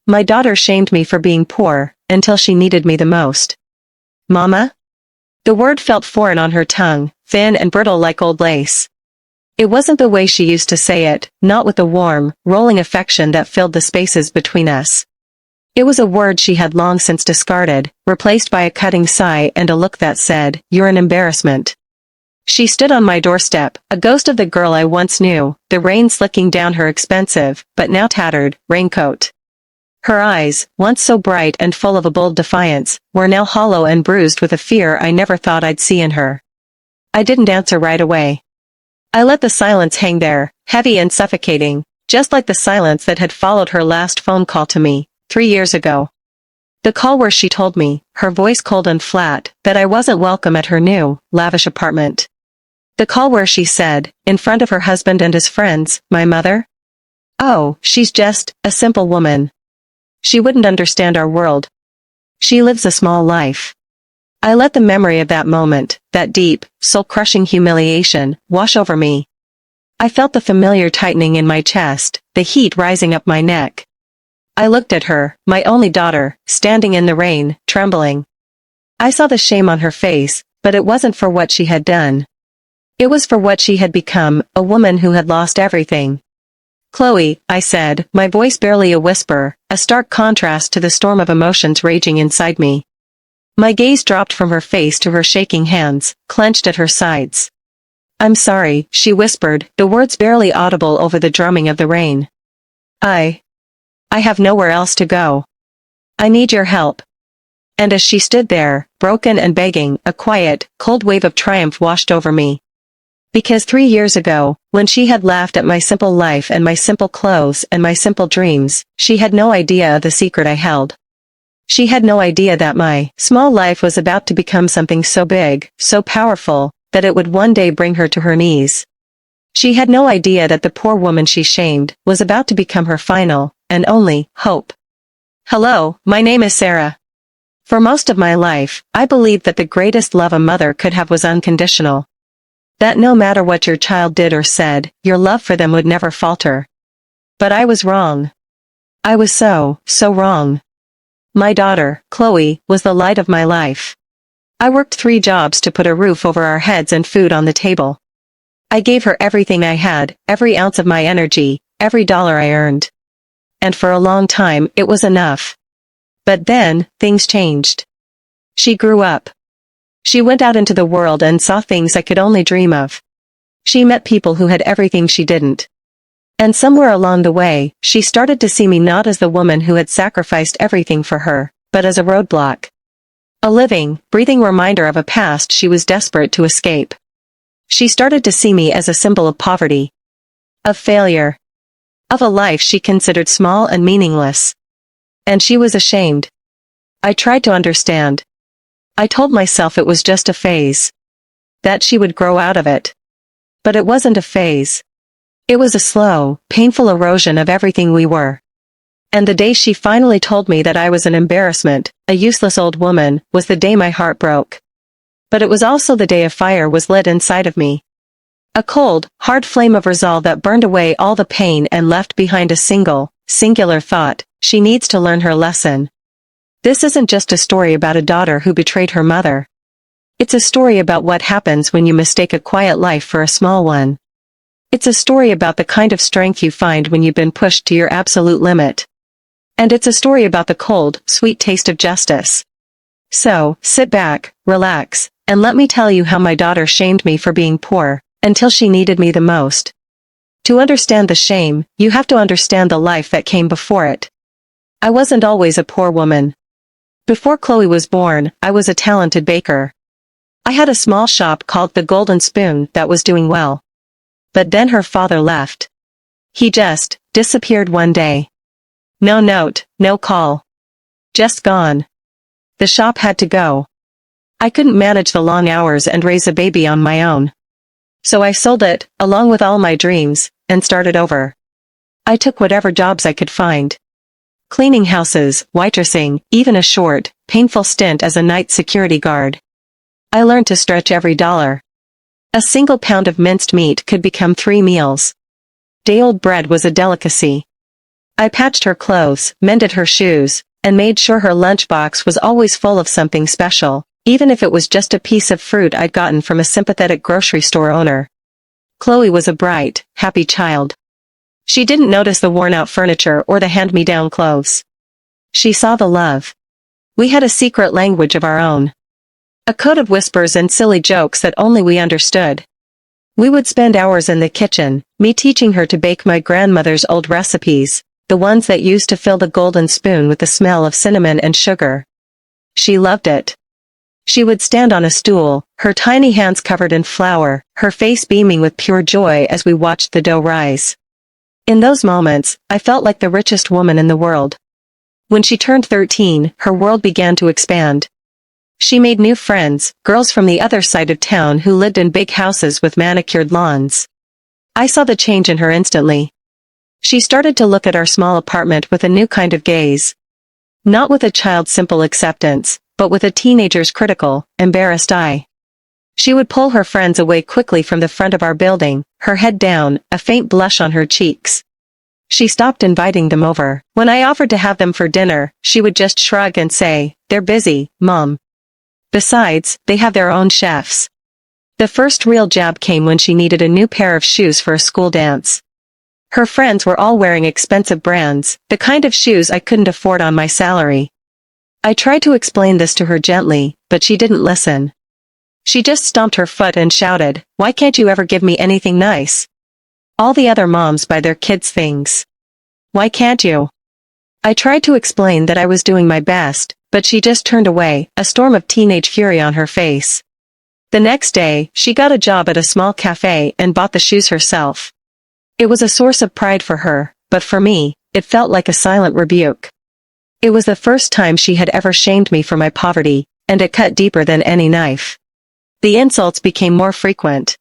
My daughter shamed me for being poor, until she needed me the most. Mama? The word felt foreign on her tongue, thin and brittle like old lace. It wasn't the way she used to say it, not with the warm, rolling affection that filled the spaces between us. It was a word she had long since discarded, replaced by a cutting sigh and a look that said, "You're an embarrassment." She stood on my doorstep, a ghost of the girl I once knew, the rain slicking down her expensive, but now tattered, raincoat. Her eyes, once so bright and full of a bold defiance, were now hollow and bruised with a fear I never thought I'd see in her. I didn't answer right away. I let the silence hang there, heavy and suffocating, just like the silence that had followed her last phone call to me, 3 years ago. The call where she told me, her voice cold and flat, that I wasn't welcome at her new, lavish apartment. The call where she said, in front of her husband and his friends, "My mother? Oh, she's just a simple woman. She wouldn't understand our world. She lives a small life." I let the memory of that moment, that deep, soul-crushing humiliation, wash over me. I felt the familiar tightening in my chest, the heat rising up my neck. I looked at her, my only daughter, standing in the rain, trembling. I saw the shame on her face, but it wasn't for what she had done. It was for what she had become, a woman who had lost everything. "Chloe," I said, my voice barely a whisper, a stark contrast to the storm of emotions raging inside me. My gaze dropped from her face to her shaking hands, clenched at her sides. "I'm sorry," she whispered, the words barely audible over the drumming of the rain. I have nowhere else to go. I need your help." And as she stood there, broken and begging, a quiet, cold wave of triumph washed over me. Because 3 years ago, when she had laughed at my simple life and my simple clothes and my simple dreams, she had no idea of the secret I held. She had no idea that my small life was about to become something so big, so powerful, that it would one day bring her to her knees. She had no idea that the poor woman she shamed was about to become her final, and only, hope. Hello, my name is Sarah. For most of my life, I believed that the greatest love a mother could have was unconditional. That no matter what your child did or said, your love for them would never falter. But I was wrong. I was so wrong. My daughter, Chloe, was the light of my life. I worked 3 jobs to put a roof over our heads and food on the table. I gave her everything I had, every ounce of my energy, every dollar I earned. And for a long time, it was enough. But then, things changed. She grew up. She went out into the world and saw things I could only dream of. She met people who had everything she didn't. And somewhere along the way, she started to see me not as the woman who had sacrificed everything for her, but as a roadblock. A living, breathing reminder of a past she was desperate to escape. She started to see me as a symbol of poverty. Of failure. Of a life she considered small and meaningless. And she was ashamed. I tried to understand. I told myself it was just a phase. That she would grow out of it. But it wasn't a phase. It was a slow, painful erosion of everything we were. And the day she finally told me that I was an embarrassment, a useless old woman, was the day my heart broke. But it was also the day a fire was lit inside of me. A cold, hard flame of resolve that burned away all the pain and left behind a singular thought: she needs to learn her lesson. This isn't just a story about a daughter who betrayed her mother. It's a story about what happens when you mistake a quiet life for a small one. It's a story about the kind of strength you find when you've been pushed to your absolute limit. And it's a story about the cold, sweet taste of justice. So, sit back, relax, and let me tell you how my daughter shamed me for being poor, until she needed me the most. To understand the shame, you have to understand the life that came before it. I wasn't always a poor woman. Before Chloe was born, I was a talented baker. I had a small shop called the Golden Spoon that was doing well. But then her father left. He just disappeared one day. No note, no call. Just gone. The shop had to go. I couldn't manage the long hours and raise a baby on my own. So I sold it, along with all my dreams, and started over. I took whatever jobs I could find. Cleaning houses, waitressing, even a short, painful stint as a night security guard. I learned to stretch every dollar. A single pound of minced meat could become 3 meals. Day-old bread was a delicacy. I patched her clothes, mended her shoes, and made sure her lunchbox was always full of something special, even if it was just a piece of fruit I'd gotten from a sympathetic grocery store owner. Chloe was a bright, happy child. She didn't notice the worn-out furniture or the hand-me-down clothes. She saw the love. We had a secret language of our own. A code of whispers and silly jokes that only we understood. We would spend hours in the kitchen, me teaching her to bake my grandmother's old recipes, the ones that used to fill the golden spoon with the smell of cinnamon and sugar. She loved it. She would stand on a stool, her tiny hands covered in flour, her face beaming with pure joy as we watched the dough rise. In those moments, I felt like the richest woman in the world. When she turned 13, her world began to expand. She made new friends, girls from the other side of town who lived in big houses with manicured lawns. I saw the change in her instantly. She started to look at our small apartment with a new kind of gaze. Not with a child's simple acceptance, but with a teenager's critical, embarrassed eye. She would pull her friends away quickly from the front of our building, her head down, a faint blush on her cheeks. She stopped inviting them over. When I offered to have them for dinner, she would just shrug and say, "They're busy, Mom. Besides, they have their own chefs." The first real jab came when she needed a new pair of shoes for a school dance. Her friends were all wearing expensive brands, the kind of shoes I couldn't afford on my salary. I tried to explain this to her gently, but she didn't listen. She just stomped her foot and shouted, "Why can't you ever give me anything nice? All the other moms buy their kids things. Why can't you?" I tried to explain that I was doing my best, but she just turned away, a storm of teenage fury on her face. The next day, she got a job at a small cafe and bought the shoes herself. It was a source of pride for her, but for me, it felt like a silent rebuke. It was the first time she had ever shamed me for my poverty, and it cut deeper than any knife. The insults became more frequent.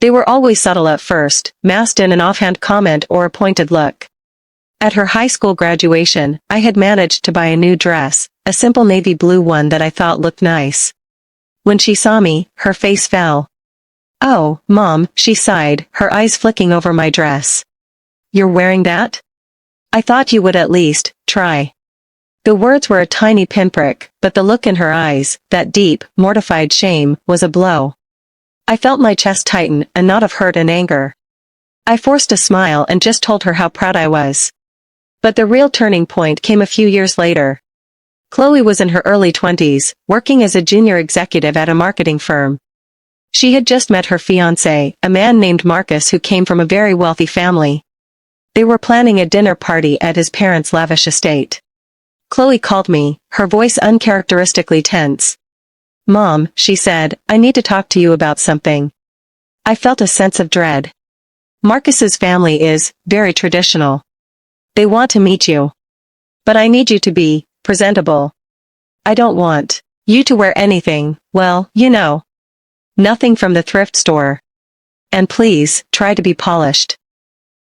They were always subtle at first, masked in an offhand comment or a pointed look. At her high school graduation, I had managed to buy a new dress, a simple navy blue one that I thought looked nice. When she saw me, her face fell. "Oh, Mom," she sighed, her eyes flicking over my dress. "You're wearing that? I thought you would at least try." The words were a tiny pinprick, but the look in her eyes, that deep, mortified shame, was a blow. I felt my chest tighten, a knot of hurt and anger. I forced a smile and just told her how proud I was. But the real turning point came a few years later. Chloe was in her early 20s, working as a junior executive at a marketing firm. She had just met her fiancé, a man named Marcus who came from a very wealthy family. They were planning a dinner party at his parents' lavish estate. Chloe called me, her voice uncharacteristically tense. "Mom," she said, "I need to talk to you about something." I felt a sense of dread. "Marcus's family is very traditional. They want to meet you. But I need you to be presentable. I don't want you to wear anything, well, you know. Nothing from the thrift store. And please, try to be polished.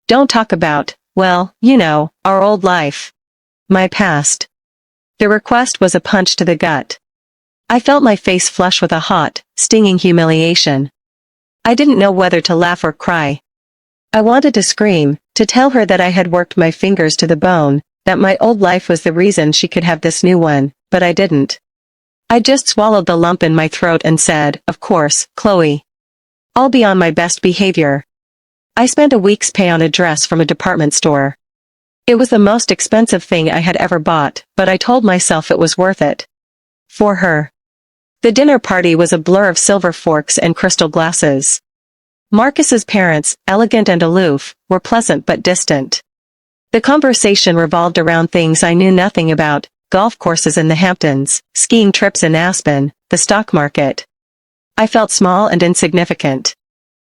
Don't talk about, well, you know, our old life. My past." The request was a punch to the gut. I felt my face flush with a hot, stinging humiliation. I didn't know whether to laugh or cry. I wanted to scream, to tell her that I had worked my fingers to the bone, that my old life was the reason she could have this new one, but I didn't. I just swallowed the lump in my throat and said, "Of course, Chloe. I'll be on my best behavior." I spent a week's pay on a dress from a department store. It was the most expensive thing I had ever bought, but I told myself it was worth it. For her. The dinner party was a blur of silver forks and crystal glasses. Marcus's parents, elegant and aloof, were pleasant but distant. The conversation revolved around things I knew nothing about, golf courses in the Hamptons, skiing trips in Aspen, the stock market. I felt small and insignificant.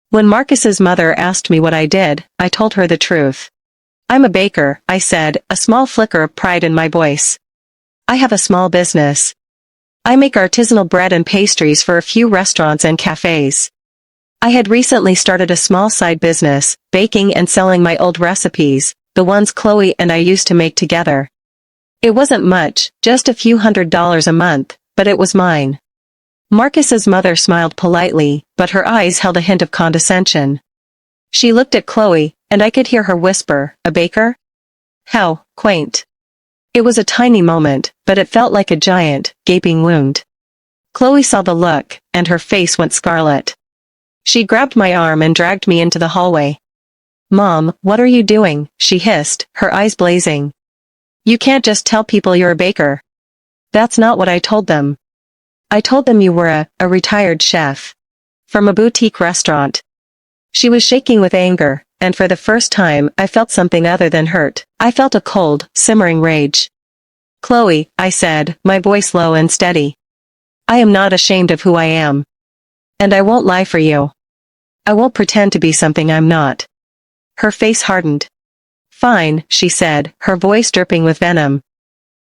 When Marcus's mother asked me what I did, I told her the truth. "I'm a baker," I said, a small flicker of pride in my voice. "I have a small business. I make artisanal bread and pastries for a few restaurants and cafes. I had recently started a small side business, baking and selling my old recipes, the ones Chloe and I used to make together. It wasn't much, just a few $100s a month, but it was mine." Marcus's mother smiled politely, but her eyes held a hint of condescension. She looked at Chloe, and I could hear her whisper, "A baker? How quaint. It was a tiny moment, but it felt like a giant, gaping wound. Chloe saw the look, and her face went scarlet. She grabbed my arm and dragged me into the hallway. "Mom, what are you doing?" she hissed, her eyes blazing. "You can't just tell people you're a baker." "That's not what I told them. I told them you were a retired chef. From a boutique restaurant." She was shaking with anger, and for the first time I felt something other than hurt. I felt a cold, simmering rage. "Chloe," I said, my voice low and steady. "I am not ashamed of who I am. And I won't lie for you. I won't pretend to be something I'm not." Her face hardened. "Fine," she said, her voice dripping with venom.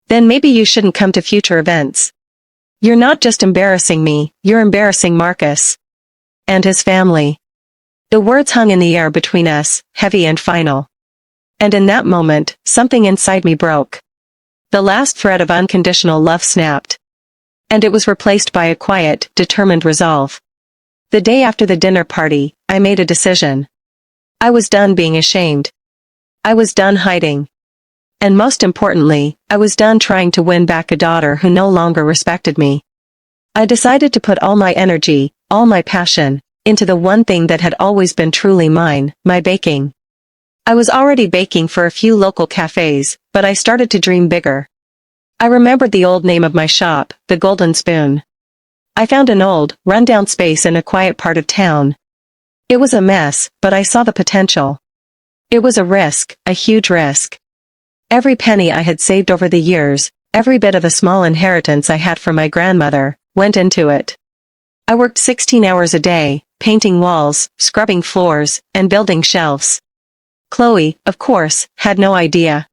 "Then maybe you shouldn't come to future events. You're not just embarrassing me, you're embarrassing Marcus. And his family." The words hung in the air between us, heavy and final. And in that moment, something inside me broke. The last thread of unconditional love snapped. And it was replaced by a quiet, determined resolve. The day after the dinner party, I made a decision. I was done being ashamed. I was done hiding. And most importantly, I was done trying to win back a daughter who no longer respected me. I decided to put all my energy, all my passion, into the one thing that had always been truly mine, my baking. I was already baking for a few local cafes, but I started to dream bigger. I remembered the old name of my shop, the Golden Spoon. I found an old, run-down space in a quiet part of town. It was a mess, but I saw the potential. It was a risk, a huge risk. Every penny I had saved over the years, every bit of a small inheritance I had from my grandmother, went into it. I worked 16 hours a day, painting walls, scrubbing floors, and building shelves. Chloe, of course, had no idea.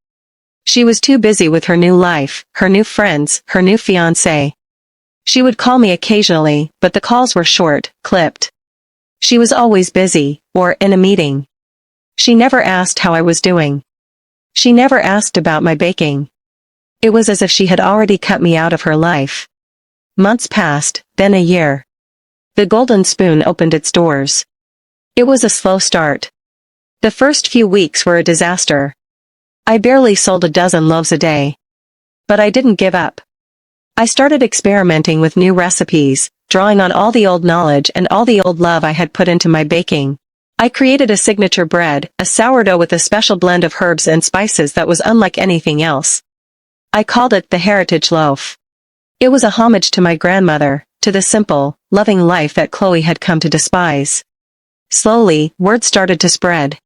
She was too busy with her new life, her new friends, her new fiancé. She would call me occasionally, but the calls were short, clipped. She was always busy, or in a meeting. She never asked how I was doing. She never asked about my baking. It was as if she had already cut me out of her life. Months passed, then a year. The Golden Spoon opened its doors. It was a slow start. The first few weeks were a disaster. I barely sold a dozen loaves a day. But I didn't give up. I started experimenting with new recipes, drawing on all the old knowledge and all the old love I had put into my baking. I created a signature bread, a sourdough with a special blend of herbs and spices that was unlike anything else. I called it the Heritage Loaf. It was a homage to my grandmother, to the simple, loving life that Chloe had come to despise. Slowly, word started to spread.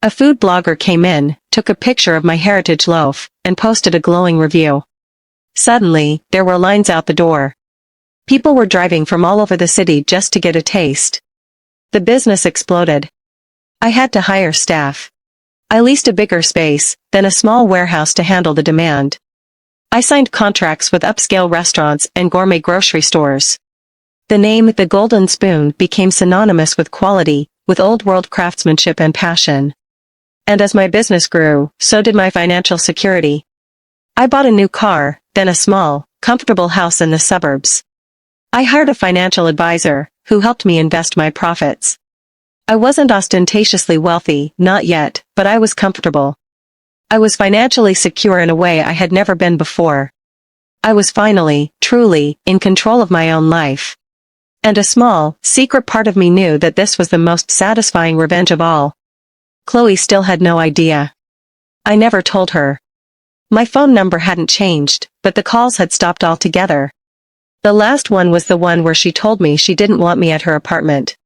A food blogger came in, took a picture of my Heritage Loaf, and posted a glowing review. Suddenly, there were lines out the door. People were driving from all over the city just to get a taste. The business exploded. I had to hire staff. I leased a bigger space, then a small warehouse to handle the demand. I signed contracts with upscale restaurants and gourmet grocery stores. The name The Golden Spoon became synonymous with quality, with old-world craftsmanship and passion. And as my business grew, so did my financial security. I bought a new car, then a small, comfortable house in the suburbs. I hired a financial advisor, who helped me invest my profits. I wasn't ostentatiously wealthy, not yet, but I was comfortable. I was financially secure in a way I had never been before. I was finally, truly, in control of my own life. And a small, secret part of me knew that this was the most satisfying revenge of all. Chloe still had no idea. I never told her. My phone number hadn't changed, but the calls had stopped altogether. The last one was the one where she told me she didn't want me at her apartment.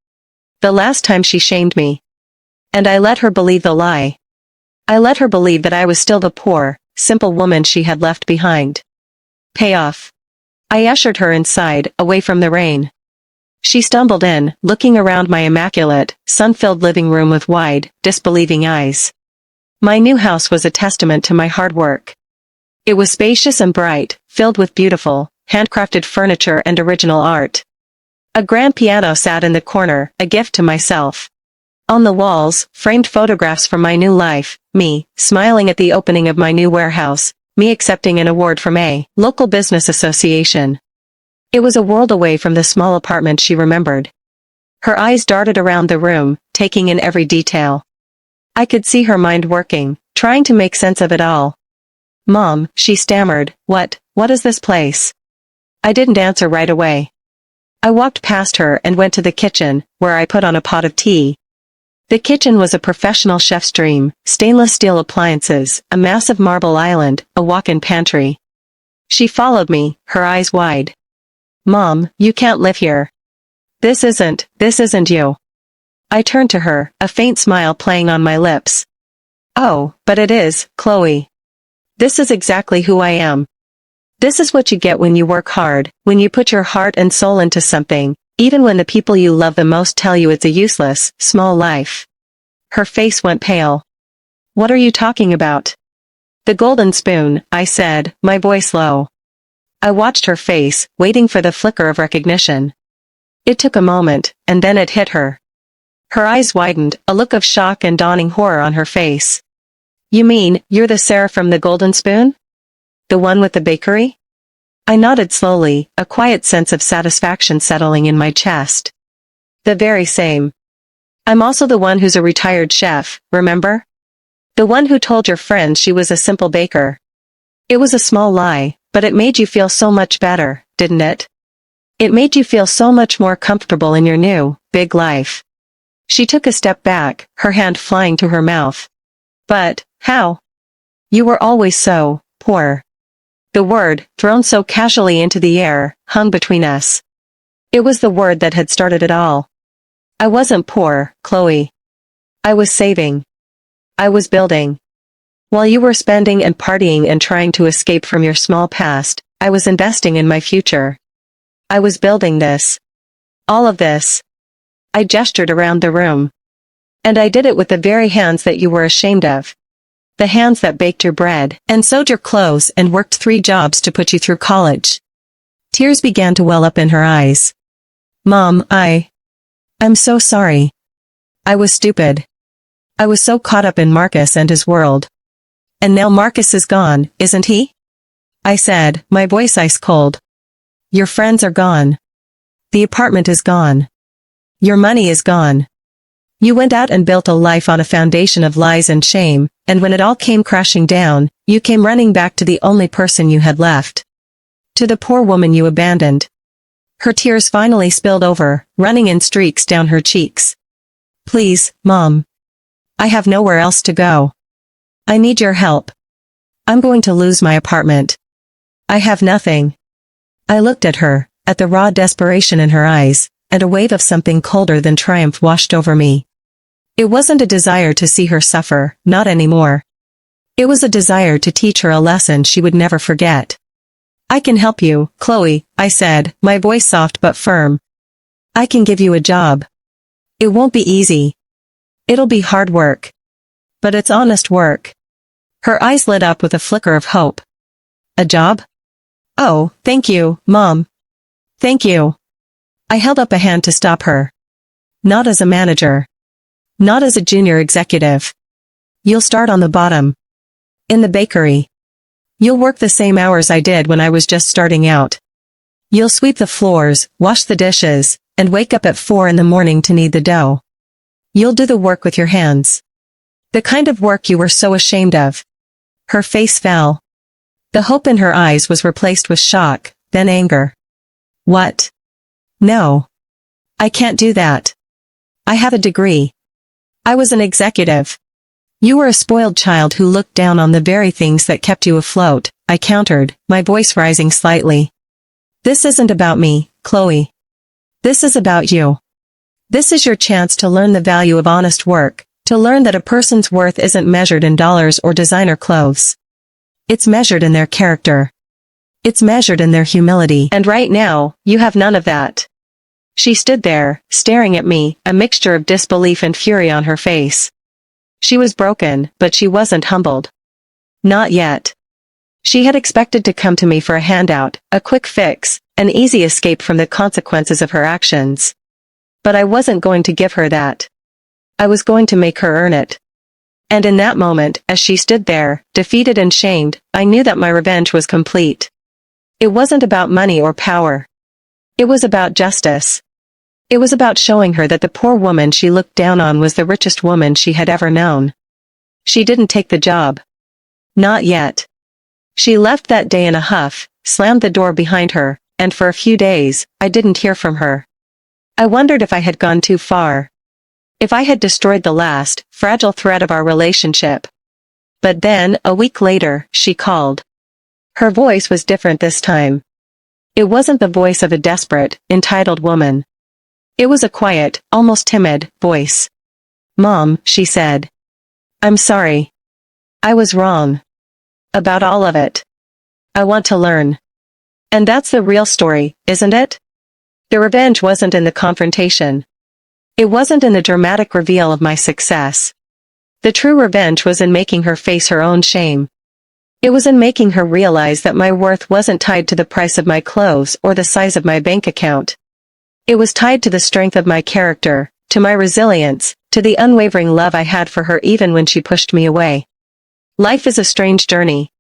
The last time she shamed me. And I let her believe the lie. I let her believe that I was still the poor, simple woman she had left behind. Payoff. I ushered her inside, away from the rain. She stumbled in, looking around my immaculate, sun-filled living room with wide, disbelieving eyes. My new house was a testament to my hard work. It was spacious and bright, filled with beautiful, handcrafted furniture and original art. A grand piano sat in the corner, a gift to myself. On the walls, framed photographs from my new life, me, smiling at the opening of my new warehouse, me accepting an award from a local business association. It was a world away from the small apartment she remembered. Her eyes darted around the room, taking in every detail. I could see her mind working, trying to make sense of it all. "Mom," she stammered, what is this place?" I didn't answer right away. I walked past her and went to the kitchen, where I put on a pot of tea. The kitchen was a professional chef's dream: stainless steel appliances, a massive marble island, a walk-in pantry. She followed me, her eyes wide. "Mom, you can't live here. This isn't you." I turned to her, a faint smile playing on my lips. "Oh, but it is, Chloe. This is exactly who I am. This is what you get when you work hard, when you put your heart and soul into something, even when the people you love the most tell you it's a useless, small life." Her face went pale. "What are you talking about?" "The golden spoon," I said, my voice low. I watched her face, waiting for the flicker of recognition. It took a moment, and then it hit her. Her eyes widened, a look of shock and dawning horror on her face. "You mean, you're the Sarah from the Golden Spoon? The one with the bakery?" I nodded slowly, a quiet sense of satisfaction settling in my chest. "The very same. I'm also the one who's a retired chef, remember? The one who told your friend she was a simple baker. It was a small lie, but it made you feel so much better, didn't it? It made you feel so much more comfortable in your new, big life." She took a step back, her hand flying to her mouth. "But, how? You were always so, poor." The word, thrown so casually into the air, hung between us. It was the word that had started it all. I wasn't poor, Chloe. I was saving. I was building. While you were spending and partying and trying to escape from your small past, I was investing in my future. I was building this. All of this. I gestured around the room. And I did it with the very hands that you were ashamed of. The hands that baked your bread, and sewed your clothes and worked 3 jobs to put you through college. Tears began to well up in her eyes. "Mom, I'm so sorry. I was stupid. I was so caught up in Marcus and his world. And now Marcus is gone, isn't he?" I said, my voice ice cold. "Your friends are gone. The apartment is gone. Your money is gone. You went out and built a life on a foundation of lies and shame, and when it all came crashing down, you came running back to the only person you had left. To the poor woman you abandoned." Her tears finally spilled over, running in streaks down her cheeks. "Please, Mom. I have nowhere else to go. I need your help. I'm going to lose my apartment. I have nothing." I looked at her, at the raw desperation in her eyes, and a wave of something colder than triumph washed over me. It wasn't a desire to see her suffer, not anymore. It was a desire to teach her a lesson she would never forget. "I can help you, Chloe," I said, my voice soft but firm. "I can give you a job. It won't be easy. It'll be hard work. But it's honest work." Her eyes lit up with a flicker of hope. "A job? Oh, thank you, Mom. Thank you." I held up a hand to stop her. "Not as a manager. Not as a junior executive. You'll start on the bottom. In the bakery. You'll work the same hours I did when I was just starting out. You'll sweep the floors, wash the dishes, and wake up at 4 in the morning to knead the dough. You'll do the work with your hands. The kind of work you were so ashamed of." Her face fell. The hope in her eyes was replaced with shock, then anger. "What? No. I can't do that. I have a degree. I was an executive." "You were a spoiled child who looked down on the very things that kept you afloat," I countered, my voice rising slightly. "This isn't about me, Chloe. This is about you. This is your chance to learn the value of honest work, to learn that a person's worth isn't measured in dollars or designer clothes. It's measured in their character. It's measured in their humility, and right now, you have none of that." She stood there, staring at me, a mixture of disbelief and fury on her face. She was broken, but she wasn't humbled. Not yet. She had expected to come to me for a handout, a quick fix, an easy escape from the consequences of her actions. But I wasn't going to give her that. I was going to make her earn it. And in that moment, as she stood there, defeated and shamed, I knew that my revenge was complete. It wasn't about money or power. It was about justice. It was about showing her that the poor woman she looked down on was the richest woman she had ever known. She didn't take the job. Not yet. She left that day in a huff, slammed the door behind her, and for a few days, I didn't hear from her. I wondered if I had gone too far. If I had destroyed the last, fragile thread of our relationship. But then, a week later, she called. Her voice was different this time. It wasn't the voice of a desperate, entitled woman. It was a quiet, almost timid, voice. Mom, she said. I'm sorry. I was wrong. About all of it. I want to learn. And that's the real story, isn't it? The revenge wasn't in the confrontation. It wasn't in the dramatic reveal of my success. The true revenge was in making her face her own shame. It was in making her realize that my worth wasn't tied to the price of my clothes or the size of my bank account. It was tied to the strength of my character, to my resilience, to the unwavering love I had for her even when she pushed me away. Life is a strange journey.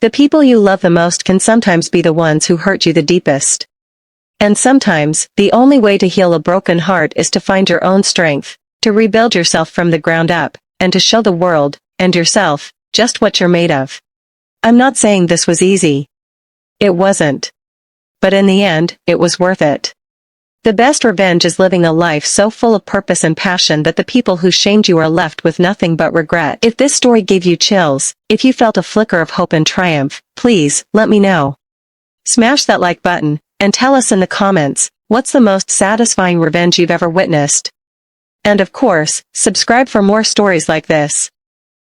The people you love the most can sometimes be the ones who hurt you the deepest. And sometimes, the only way to heal a broken heart is to find your own strength, to rebuild yourself from the ground up, and to show the world, and yourself, just what you're made of. I'm not saying this was easy. It wasn't. But in the end, it was worth it. The best revenge is living a life so full of purpose and passion that the people who shamed you are left with nothing but regret. If this story gave you chills, if you felt a flicker of hope and triumph, please, let me know. Smash that like button, and tell us in the comments, what's the most satisfying revenge you've ever witnessed? And of course, subscribe for more stories like this.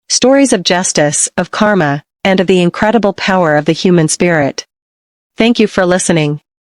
Stories of justice, of karma, and of the incredible power of the human spirit. Thank you for listening.